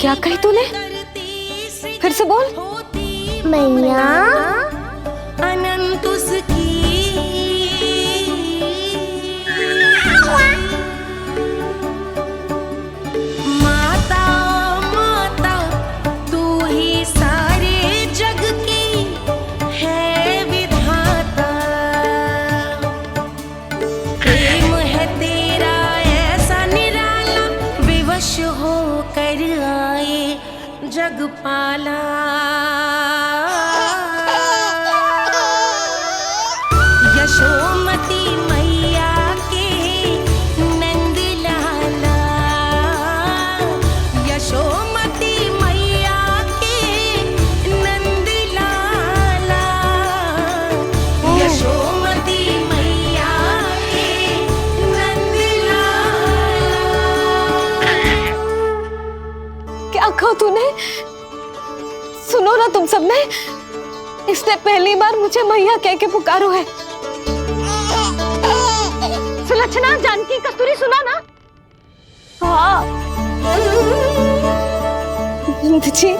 क्या कही तूने? फिर से बोल। मैया अनंत उसकी माता माता, तू ही सारे जग की है विधाता। प्रेम है तेरा ऐसा निराला, विवश होकर आए जग पाला। यशोमती मैया के नंद लाला, यशोमती मैया के नंद लाला, यशोमती मैया के नंद लाला। क्या कहा तूने? सुनो ना तुम सबने, इसने पहली बार मुझे मैया कह के पुकारो है। सुलक्षणा, जानकी, कस्तूरी, सुना ना? हाँ जी,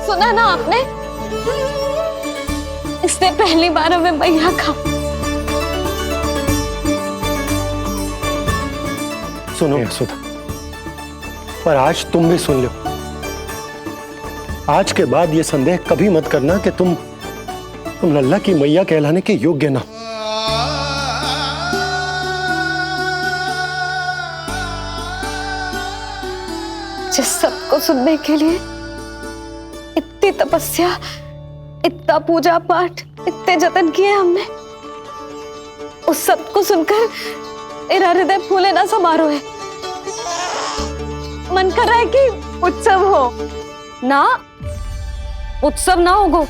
सुना ना आपने? इसने पहली बार हमें मैया कहा। सुनो यशोदा, पर आज तुम भी सुन लो। आज के बाद ये संदेह कभी मत करना कि तुम लल्ला की मैया कहलाने के योग्य ना। जिस सबको सुनने के लिए इतनी तपस्या, इतना पूजा पाठ, इतने जतन किए हमने, उस सब को सुनकर मेरा हृदय फूले ना समारोह है। मन कर रहा है कि उत्सव हो ना, उत्सव ना होगो।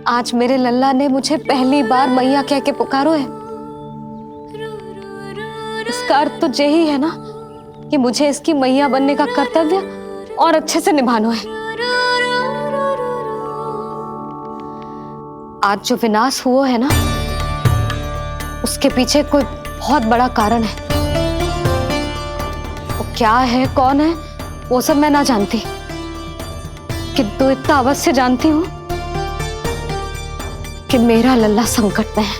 आज मेरे लल्ला ने मुझे पहली बार मैया कह के पुकारो है। इसका अर्थ तो यही है ना कि मुझे इसकी मैया बनने का कर्तव्य और अच्छे से निभाना है। आज जो विनाश हुआ है ना, उसके पीछे कोई बहुत बड़ा कारण है। वो क्या है, कौन है, वो सब मैं ना जानती, किंतु इतना अवश्य जानती हूं कि मेरा लल्ला संकट में है,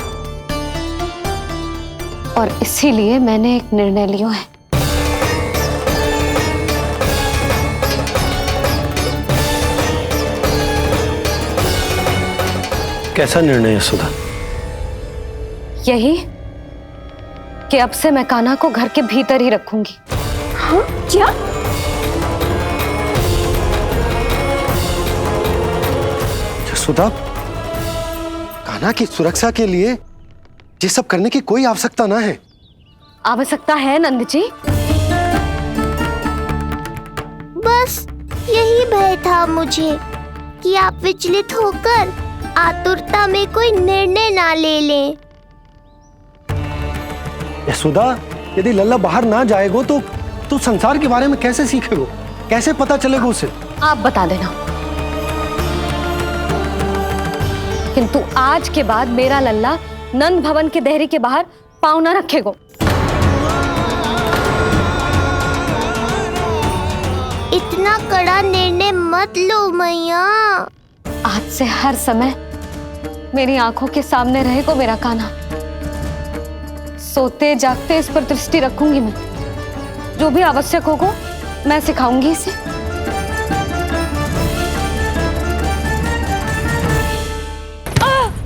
और इसीलिए मैंने एक निर्णय लिया है। कैसा निर्णय है सुधा? यही कि अब से मैं कान्हा को घर के भीतर ही रखूंगी। हाँ? क्या? सुधा, कान्हा की सुरक्षा के लिए ये सब करने की कोई आवश्यकता ना है। आवश्यकता है नंद जी। बस यही भय था मुझे कि आप विचलित होकर आतुरता में कोई निर्णय ना ले लें। यशोदा, यदि लल्ला बाहर ना जाएगो तो संसार के बारे में कैसे सीखेगो, कैसे पता चलेगा उसे? आप बता देना। किंतु आज के बाद मेरा लल्ला नंद भवन के देहरी के बाहर पाँव न रखेगो। इतना कड़ा निर्णय मत लो मैया। आज से हर समय मेरी आंखों के सामने रहेगो मेरा कान्हा। सोते जागते इस पर दृष्टि रखूंगी मैं। जो भी आवश्यक होगा मैं सिखाऊंगी इसे।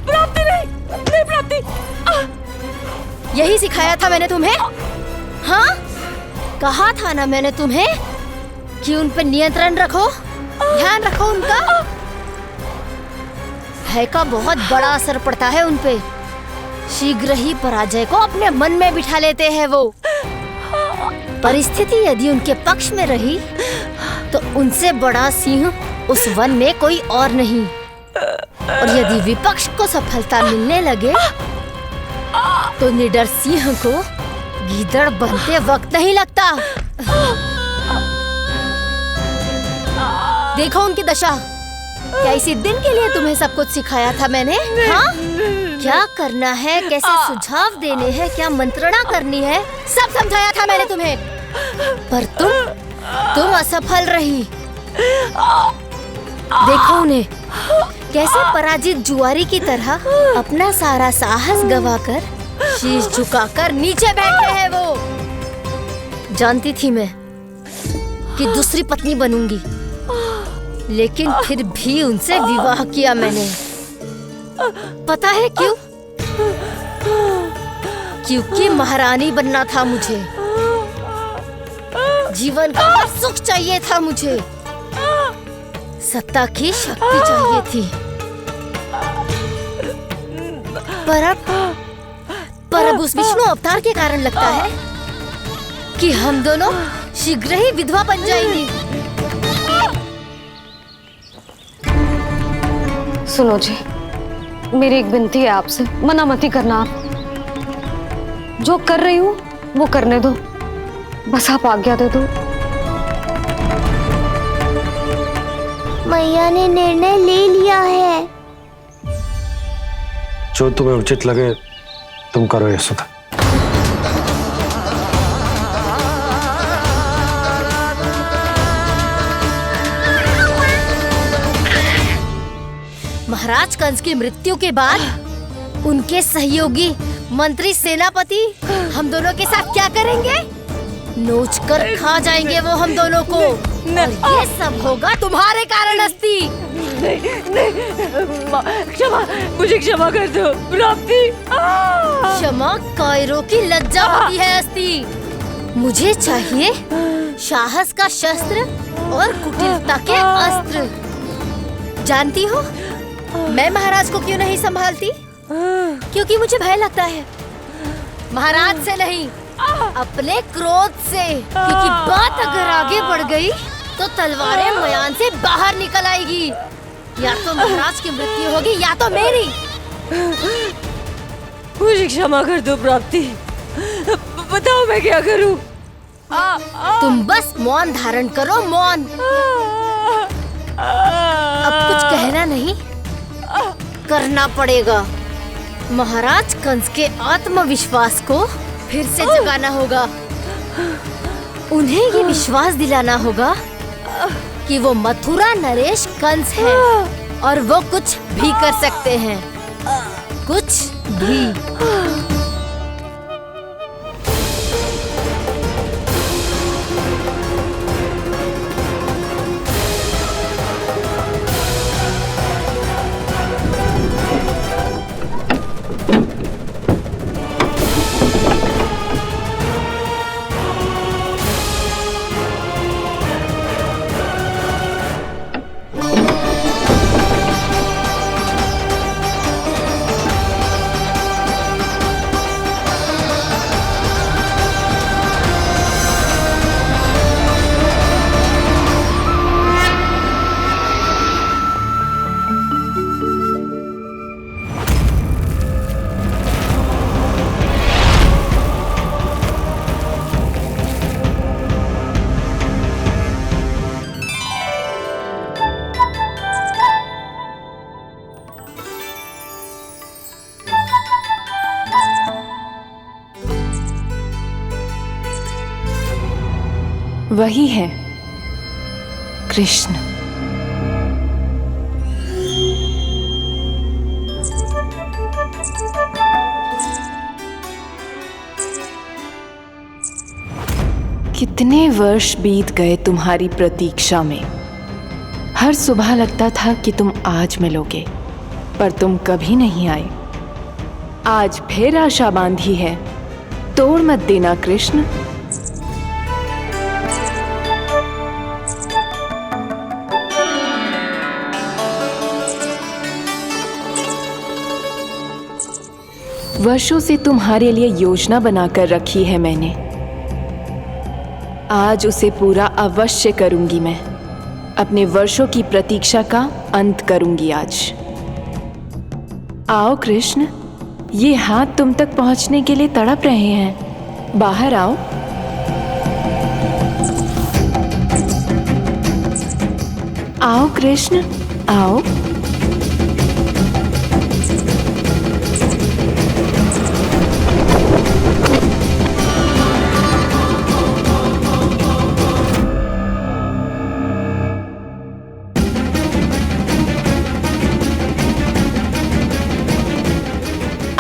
प्राप्ति नहीं प्राप्ति। यही सिखाया था मैंने तुम्हें। हाँ, कहा था ना मैंने तुम्हें कि उन पर नियंत्रण रखो, ध्यान रखो उनका। भय का बहुत बड़ा असर पड़ता है उन पे। शीघ्र ही पराजय को अपने मन में बिठा लेते हैं वो। परिस्थिति यदि उनके पक्ष में रही तो उनसे बड़ा सिंह उस वन में कोई और नहीं। और यदि विपक्ष को सफलता मिलने लगे तो निडर सिंह को गीदड़ बनते वक्त नहीं लगता। देखो उनकी दशा। क्या इसी दिन के लिए तुम्हें सब कुछ सिखाया था मैंने? हाँ? क्या करना है, कैसे सुझाव देने हैं, क्या मंत्रणा करनी है, सब समझाया था मैंने तुम्हें। पर तुम असफल रही। देखो उन्हें, कैसे पराजित जुआरी की तरह अपना सारा साहस गवाकर शीश झुकाकर नीचे बैठे हैं वो। जानती थी मैं कि दूसरी पत्नी बनूंगी, लेकिन फिर भी उनसे विवाह किया मैंने। पता है क्यों? क्योंकि महारानी बनना था मुझे, जीवन का हर सुख चाहिए था मुझे, सत्ता की शक्ति चाहिए थी। पर अब उस विष्णु अवतार के कारण लगता है कि हम दोनों शीघ्र ही विधवा बन जाएंगी। सुनो जी, मेरी एक विनती है आपसे, मना मत ही करना। आप जो कर रही हूँ वो करने दो, बस आप आज्ञा दे दो। मैया ने निर्णय ले लिया है। जो तुम्हें उचित लगे तुम करो यशोदा। महाराज कंस की मृत्यु के बाद उनके सहयोगी मंत्री सेनापति हम दोनों के साथ क्या करेंगे? नोच कर खा जाएंगे वो हम दोनों को। और ये सब होगा तुम्हारे कारण अस्ति। क्षमा, मुझे क्षमा कर दो प्राप्ति। क्षमा कायरों की लज्जा होती है अस्ति। मुझे चाहिए साहस का शस्त्र और कुटिलता के अस्त्र। जानती हो मैं महाराज को क्यों नहीं संभालती? क्योंकि मुझे भय लगता है, महाराज से नहीं, अपने क्रोध से। क्योंकि बात अगर आगे बढ़ गई तो तलवारें मयान से बाहर निकल आएगी। या तो महाराज की मृत्यु होगी या तो मेरी। मुझे क्षमा कर दो प्राप्ति, बताओ मैं क्या करूं? तुम बस मौन धारण करो, मौन। अब कुछ कहना नहीं, करना पड़ेगा। महाराज कंस के आत्मविश्वास को फिर से जगाना होगा। उन्हें ये विश्वास दिलाना होगा कि वो मथुरा नरेश कंस है और वो कुछ भी कर सकते हैं, कुछ भी। वही है कृष्ण। कितने वर्ष बीत गए तुम्हारी प्रतीक्षा में। हर सुबह लगता था कि तुम आज मिलोगे, पर तुम कभी नहीं आए। आज फिर आशा बांधी है, तोड़ मत देना कृष्ण। वर्षों से तुम्हारे लिए योजना बनाकर रखी है मैंने। आज उसे पूरा अवश्य करूंगी मैं। अपने वर्षों की प्रतीक्षा का अंत करूंगी आज। आओ कृष्ण, ये हाथ तुम तक पहुंचने के लिए तड़प रहे हैं। बाहर आओ। आओ कृष्ण, आओ।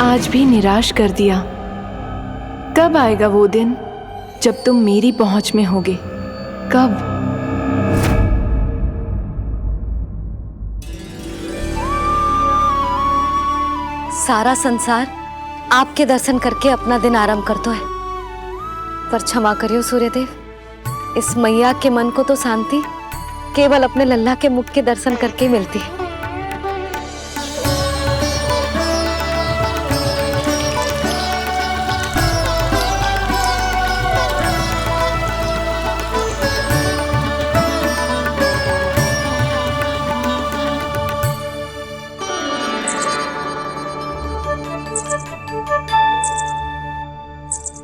आज भी निराश कर दिया। कब आएगा वो दिन जब तुम मेरी पहुंच में होगे? कब? सारा संसार आपके दर्शन करके अपना दिन आरंभ करता है, पर क्षमा करियो सूर्यदेव, इस मैया के मन को तो शांति केवल अपने लल्ला के मुख के दर्शन करके ही मिलती है।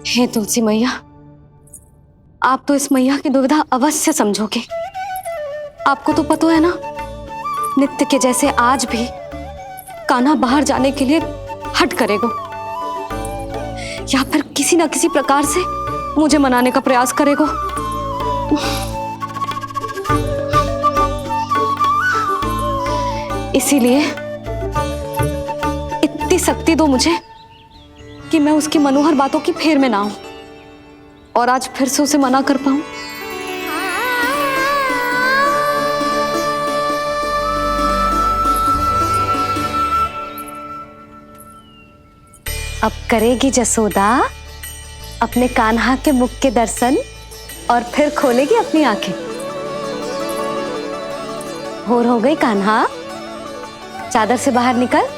हे तुलसी मैया, आप तो इस मैया की दुविधा अवश्य समझोगे। आपको तो पता है ना, नित्य के जैसे आज भी कान्हा बाहर जाने के लिए हट करेगा या फिर किसी ना किसी प्रकार से मुझे मनाने का प्रयास करेगा। इसीलिए इतनी शक्ति दो मुझे कि मैं उसकी मनोहर बातों की फेर में ना आऊं और आज फिर से उसे मना कर पाऊं। अब करेगी जसोदा अपने कान्हा के मुख के दर्शन और फिर खोलेगी अपनी आंखें। भोर हो गई कान्हा, चादर से बाहर निकल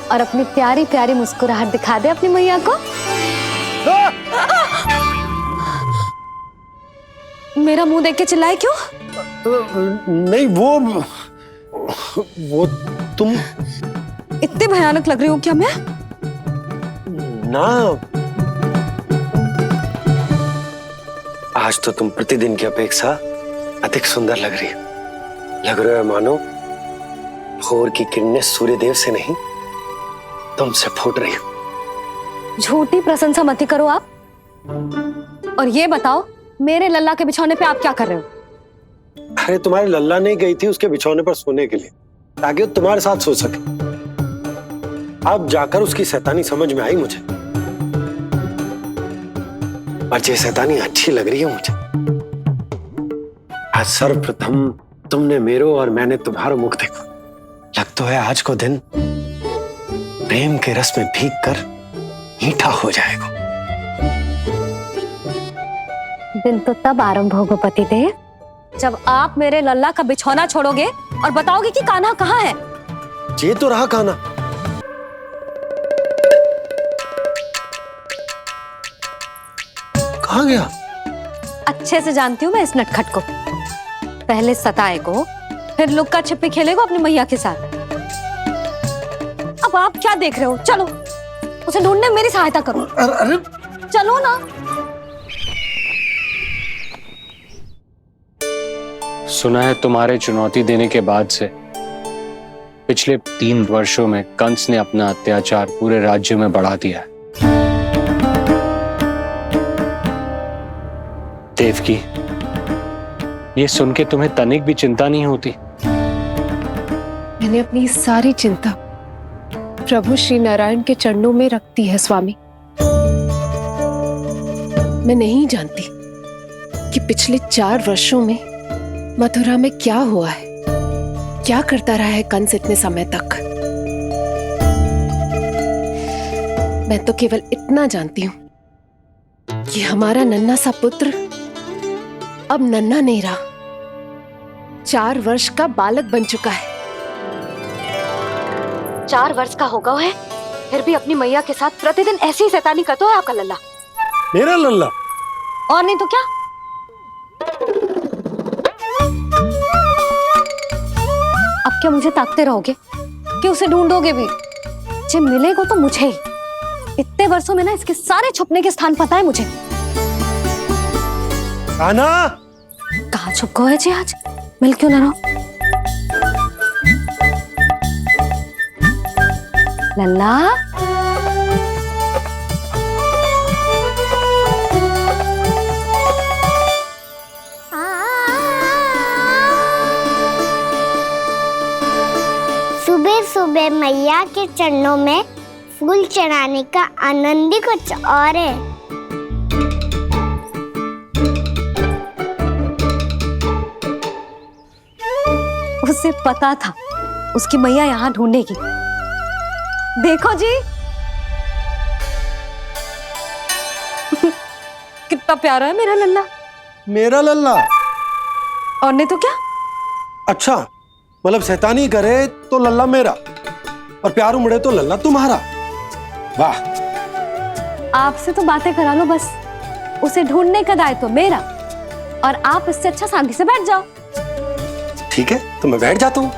और अपनी प्यारी प्यारी मुस्कुराहट दिखा दे अपनी मैया को। मेरा मुंह देख के चिल्लाए क्यों? नहीं, वो तुम इतने भयानक लग रही हो क्या मैं? ना, आज तो तुम प्रतिदिन की अपेक्षा अधिक सुंदर लग रही हो। लग रहा है मानो भोर की किरणें सूर्यदेव से नहीं तुमसे फूट रही हो। झूठी प्रशंसा मत करो आप। और ये बताओ, मेरे लल्ला के बिछौने पे आप क्या कर रहे हो? अरे तुम्हारे लल्ला नहीं गई थी उसके बिछौने पर सोने के लिए, ताकि वो तुम्हारे साथ सो सके। अब जाकर उसकी शैतानी समझ में आई मुझे, और ये शैतानी अच्छी लग रही है मुझे। आज सर्वप्रथम तुमने मेरो और मैंने तुम्हारा मुख देखा। लग तो है आज को दिन प्रेम के रस में भीग कर मीठा हो जाएगा। दिन तो तब आरंभ होगा पतिदेव, जब आप मेरे लल्ला का बिछौना छोड़ोगे और बताओगे कि कान्हा कहाँ है। ये तो रहा कान्हा। कहाँ गया? अच्छे से जानती हूँ मैं इस नटखट को। पहले सताएगो, फिर लुक्का छिपी खेलेगो अपनी मैया के साथ। अब आप क्या देख रहे हो? चलो उसे ढूंढने में मेरी सहायता करो। अरे चलो ना। सुना है तुम्हारे चुनौती देने के बाद से पिछले 3 वर्षों में कंस ने अपना अत्याचार पूरे राज्य में बढ़ा दिया है। देवकी, ये सुन के तुम्हें तनिक भी चिंता नहीं होती? मैंने अपनी सारी चिंता प्रभु श्री नारायण के चरणों में रख दी है स्वामी। मैं नहीं जानती कि पिछले 4 वर्षों में मथुरा में क्या हुआ है, क्या करता रहा है कंस इतने समय तक। मैं तो केवल इतना जानती हूं कि हमारा नन्हा सा पुत्र अब नन्हा नहीं रहा, 4 वर्ष का बालक बन चुका है। 4 वर्ष का होगा है, फिर भी अपनी मैया के साथ प्रतिदिन ऐसी ही शैतानी करता है आपका लल्ला। मेरा लल्ला? और नहीं तो क्या। अब क्या मुझे ताकते रहोगे कि उसे ढूंढोगे भी? जब मिलेगा तो मुझे ही। इतने वर्षों में ना इसके सारे छुपने के स्थान पता है मुझे। कान्हा! कहाँ छुप गए जी आज? मिल क्यों ना रहो? लल्ला, सुबह सुबह मैया के चरणों में फूल चढ़ाने का आनंद ही कुछ और है। उसे पता था उसकी मैया यहाँ ढूंढेगी। देखो जी कितना प्यारा है मेरा लल्ला। मेरा लल्ला? और नहीं तो क्या। अच्छा, मतलब शैतानी करे तो लल्ला मेरा और प्यार उमड़े तो लल्ला तुम्हारा। वाह। आपसे तो बातें करा लो बस, उसे ढूंढने का दायित्व मेरा, और आप इससे अच्छा शांति से बैठ जाओ। ठीक है, तो मैं बैठ जाता हूँ।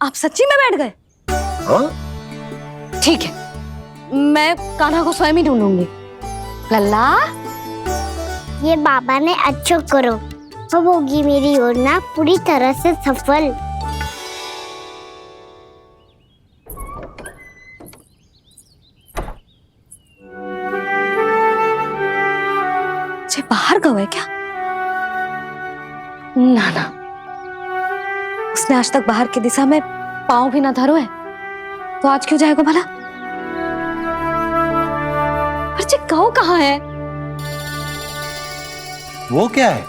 आप सच्ची में बैठ गए? हाँ? ठीक है, मैं कान्हा को स्वयं ही ढूंढूंगी। लल्ला, ये बाबा ने अच्छा करो, अब होगी मेरी योजना पूरी तरह से सफल। जे बाहर गए क्या? ना ना, उसने आज तक बाहर की दिशा में पांव भी ना धरो है, तो आज क्यों जाएगा भला? पर जे कहो कहाँ है? वो क्या है?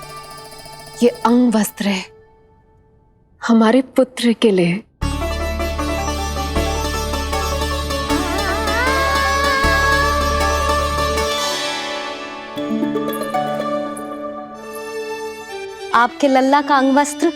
ये अंग वस्त्र है हमारे पुत्र के लिए। आपके लल्ला का अंग वस्त्र?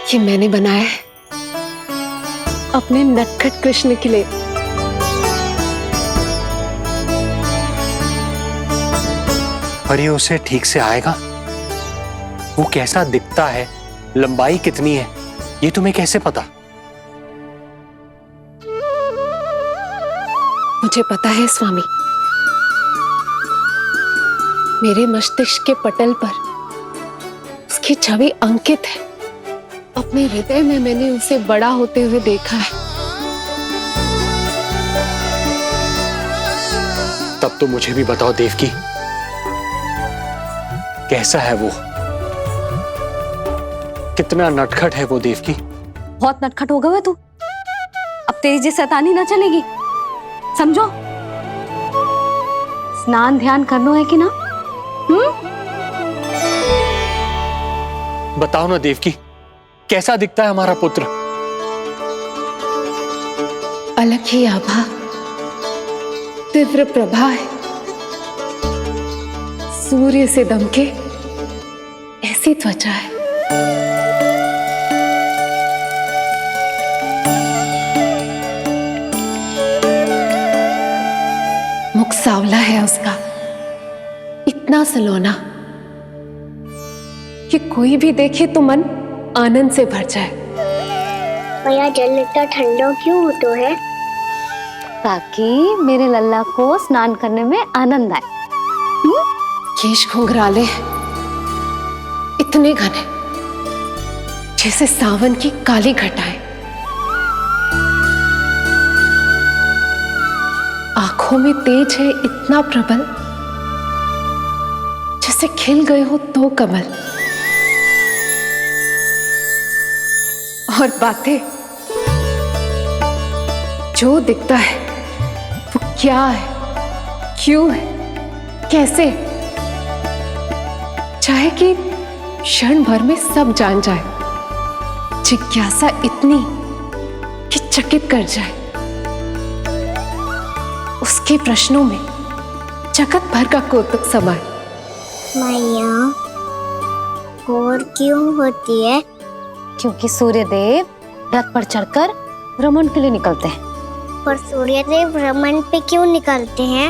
ये मैंने बनाया है अपने नटखट कृष्ण के लिए। पर ये उसे ठीक से आएगा? वो कैसा दिखता है, लंबाई कितनी है, ये तुम्हें कैसे पता? मुझे पता है स्वामी, मेरे मस्तिष्क के पटल पर उसकी छवि अंकित है। अपने हृदय में मैंने उसे बड़ा होते हुए देखा है। तब तो मुझे भी बताओ देवकी, कैसा है वो? कितना नटखट है वो देवकी? बहुत नटखट हो गए तू, अब तेरी जी शैतानी ना चलेगी, समझो। स्नान ध्यान करनो है कि ना? बताओ ना देवकी, कैसा दिखता है हमारा पुत्र? अलग ही आभा, तीव्र प्रभा है, सूर्य से दमके ऐसी त्वचा है। मुख सांवला है उसका, इतना सलोना कि कोई भी देखे तो मन आनंद से भर जाए। भैया जल इतना ठंडा क्यों होता है? ताकि मेरे लल्ला को स्नान करने में आनंद आए। केश घुंघराले इतने घने जैसे सावन की काली घटाएं, आंखों में तेज है इतना प्रबल जैसे खिल गए हो दो कमल, और बातें जो दिखता है वो क्या है, क्यों है, कैसे, चाहे कि क्षण भर में सब जान जाए। जिज्ञासा इतनी कि चकित कर जाए। उसके प्रश्नों में जगत भर का कौतुक समाए। मैया, घोर क्यों होती है? क्योंकि सूर्यदेव रथ पर चढ़कर भ्रमण के लिए निकलते हैं। पर सूर्यदेव भ्रमण पे क्यों निकलते हैं?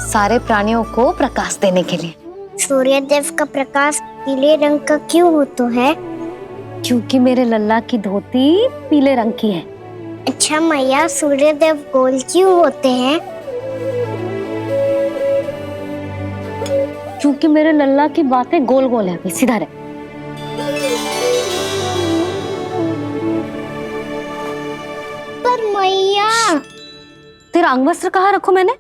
सारे प्राणियों को प्रकाश देने के लिए। सूर्यदेव का प्रकाश पीले रंग का क्यों होता है? क्योंकि मेरे लल्ला की धोती पीले रंग की है। अच्छा मैया, सूर्यदेव गोल क्यों होते हैं? क्योंकि मेरे लल्ला की बातें गोल गोल है, सीधा रहे। पर मैया, तेरा अंगवस्त्र कहाँ रखूं मैंने?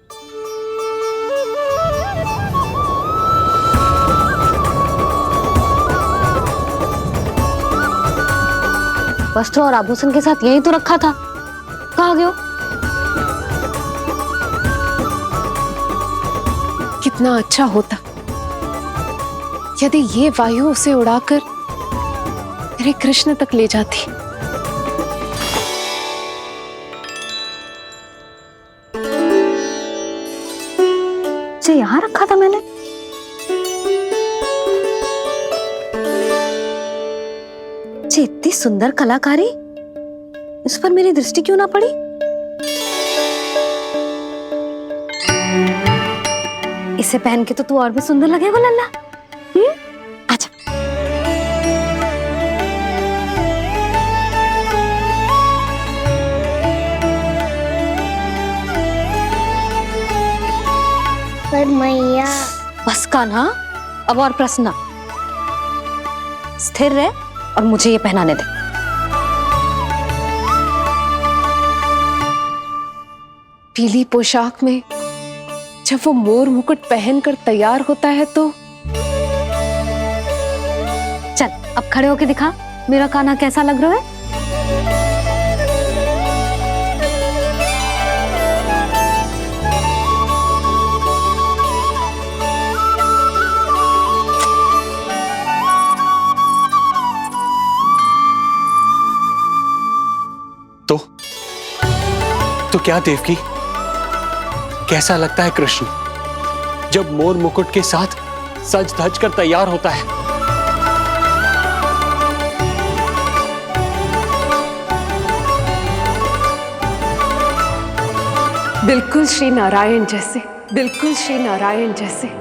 वस्त्र और आभूषण के साथ यही तो रखा था, कहाँ गया? कितना अच्छा होता यदि ये वायु उसे उड़ाकर मेरे कृष्ण तक ले जाती। जो यहाँ रखा था मैंने। जी इतनी सुंदर कलाकारी, इस पर मेरी दृष्टि क्यों ना पड़ी? इसे पहन के तो तू और भी सुंदर लगेगा लल्ला। आजा। पर मैया, बस कान्हा, अब और प्रश्न। स्थिर रह और मुझे ये पहनाने दे। पीली पोशाक में जब वो मोर मुकुट पहनकर तैयार होता है तो चल अब खड़े होके दिखा मेरा कान्हा कैसा लग रहा है। तो क्या देवकी, कैसा लगता है कृष्ण जब मोर मुकुट के साथ सज धज कर तैयार होता है? बिल्कुल श्री नारायण जैसे, बिल्कुल श्री नारायण जैसे।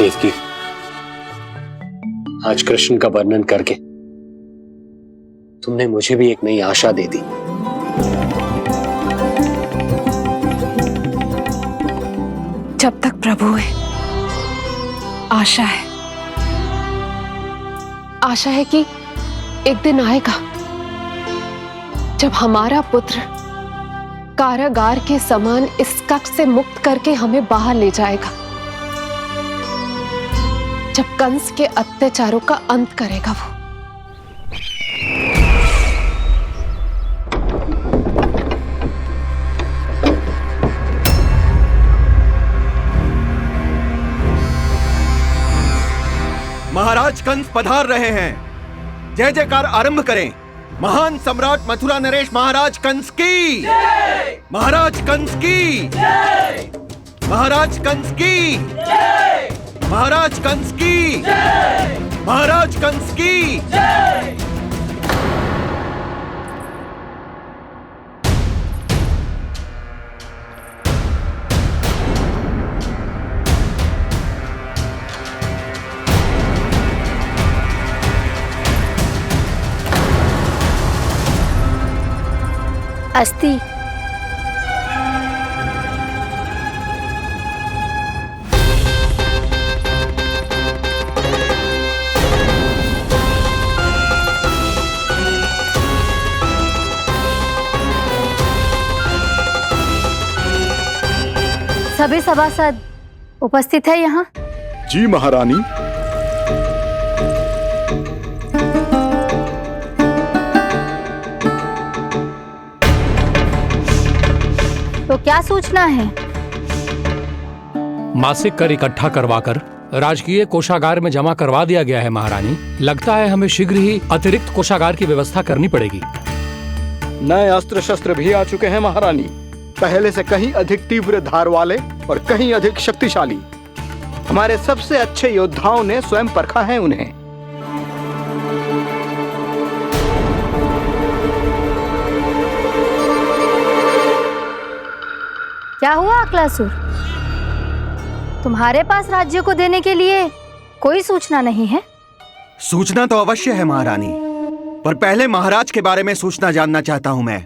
देवकी, आज कृष्ण का वर्णन करके तुमने मुझे भी एक नई आशा दे दी। जब तक प्रभु है, आशा है। आशा है कि एक दिन आएगा जब हमारा पुत्र कारागार के समान इस कक्ष से मुक्त करके हमें बाहर ले जाएगा, जब कंस के अत्याचारों का अंत करेगा वो। महाराज कंस पधार रहे हैं। जय जयकार आरंभ करें। महान सम्राट मथुरा नरेश महाराज कंस की, महाराज कंस की, महाराज कंस की, महाराज कंस की, महाराज कंस की। अस्ति। सभी सभासद उपस्थित है यहाँ? जी महारानी। तो क्या सूचना है? मासिक कर इकट्ठा करवाकर राजकीय कोषागार में जमा करवा दिया गया है महारानी। लगता है हमें शीघ्र ही अतिरिक्त कोषागार की व्यवस्था करनी पड़ेगी। नए अस्त्र शस्त्र भी आ चुके हैं महारानी, पहले से कहीं अधिक तीव्र धार वाले और कहीं अधिक शक्तिशाली। हमारे सबसे अच्छे योद्धाओं ने स्वयं परखा है उन्हें। क्या हुआ अक्लासुर? तुम्हारे पास राज्य को देने के लिए कोई सूचना नहीं है? सूचना तो अवश्य है महारानी, पर पहले महाराज के बारे में सूचना जानना चाहता हूं मैं।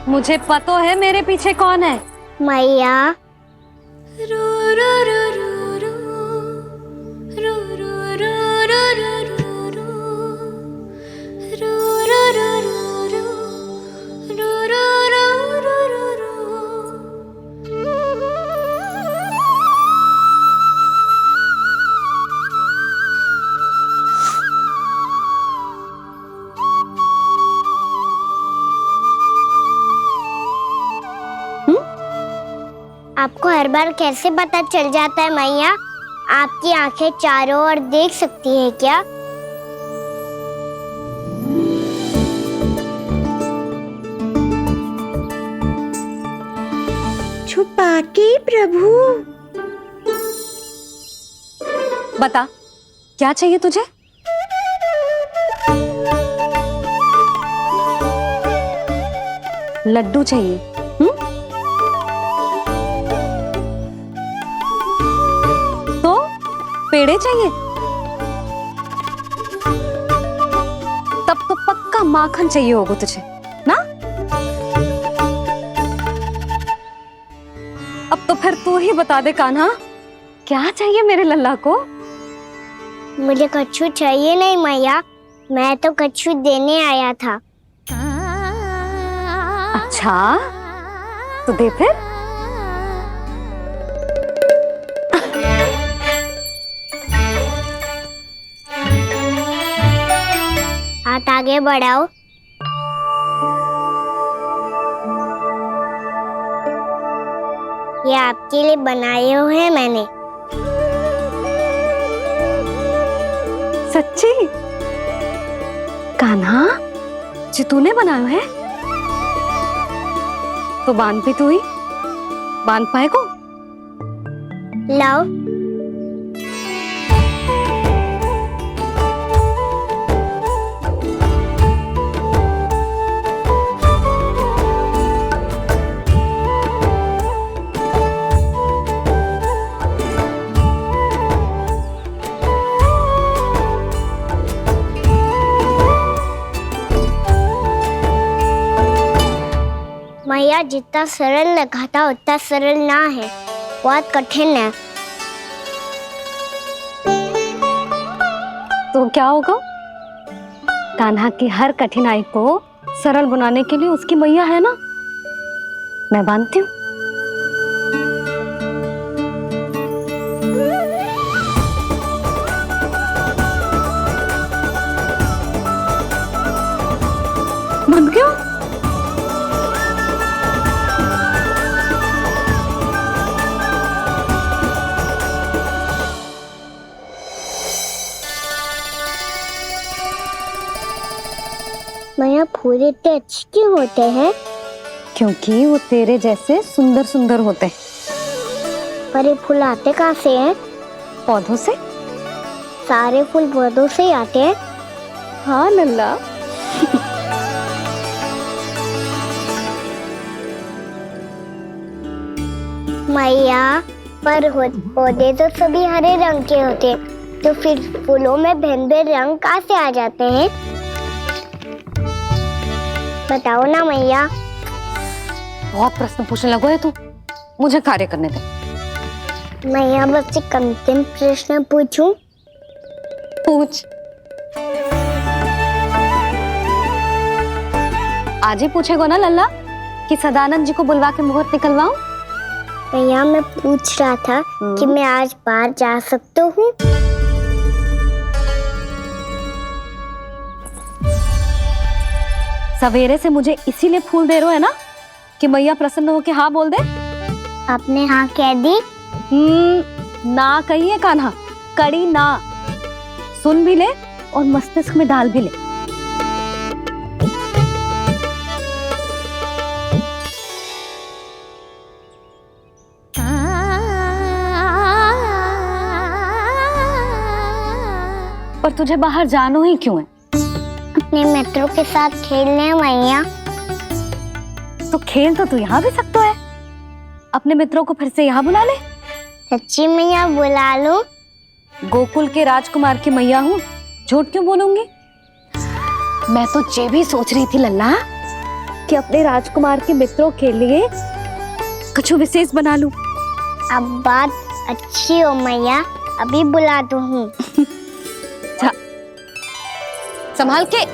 मुझे पता है मेरे पीछे कौन है। मैया। आपको हर बार कैसे पता चल जाता है मैया? आपकी आंखें चारों ओर देख सकती हैं क्या? छुपा के प्रभु। बता, क्या चाहिए तुझे? लड्डू चाहिए? तो पेड़े चाहिए? तब तो पक्का माखन चाहिए होगा तुझे ना? अब तो फिर तू ही बता दे कान्हा, क्या चाहिए मेरे लल्ला को? मुझे कछु चाहिए नहीं मैया, मैं तो कछू देने आया था। अच्छा तो दे फिर। हाथ आगे बढ़ाओ। ये आपके लिए बनाए हुए हैं मैंने। सच्ची? कान्हा जी तूने बनाया है? तो बांध भी तू ही बांध पाएगो? लाओ। मैया जितना सरल लगा था उतना सरल ना है, बहुत कठिन है। तो क्या होगा? कान्हा की हर कठिनाई को सरल बनाने के लिए उसकी मैया है ना, मैं बांधती हूँ। बंद क्यों? मैया फूल इतने अच्छे क्यों होते हैं? क्योंकि वो तेरे जैसे सुंदर सुंदर होते हैं। पर ये फूल आते कहाँ से हैं? पौधों से। सारे फूल पौधों से ही आते हैं? हाँ लल्ला। मैया पर पौधे तो सभी हरे रंग के होते हैं, तो फिर फूलों में भिन्न-भिन्न रंग कहाँ से आ जाते हैं? बताओ ना मैया। बहुत प्रश्न पूछने लगो है तू, मुझे कार्य करने दे। मैया बस एक अंतिम प्रश्न पूछूं? पूछ। आज ही पूछेगो ना लल्ला कि सदानंद जी को बुलवा के मुहूर्त निकलवाऊं? मैया मैं पूछ रहा था कि मैं आज बाहर जा सकता हूँ? सवेरे से मुझे इसीलिए फूल दे रहे हो है ना कि मैया प्रसन्न हो के हाँ बोल दे। आपने हाँ कह दी? ना कही है कान्हा, कड़ी ना। सुन भी ले और मस्तिष्क में डाल भी ले। पर तुझे बाहर जाना ही क्यों है? अपने मित्रों के साथ खेलने मैया। तो खेल तो तू यहाँ भी सकता है, अपने मित्रों को फिर से यहाँ बुला ले। सच्ची मैया बुला लो? गोकुल के राजकुमार की मैया हूँ, झूठ क्यों बोलूंगी? मैं तो ये भी सोच रही थी लल्ला कि अपने राजकुमार के मित्रों के लिए कुछ विशेष बना लूं। अब बात अच्छी हो मैया, अभी बुला दूँ। संभाल के।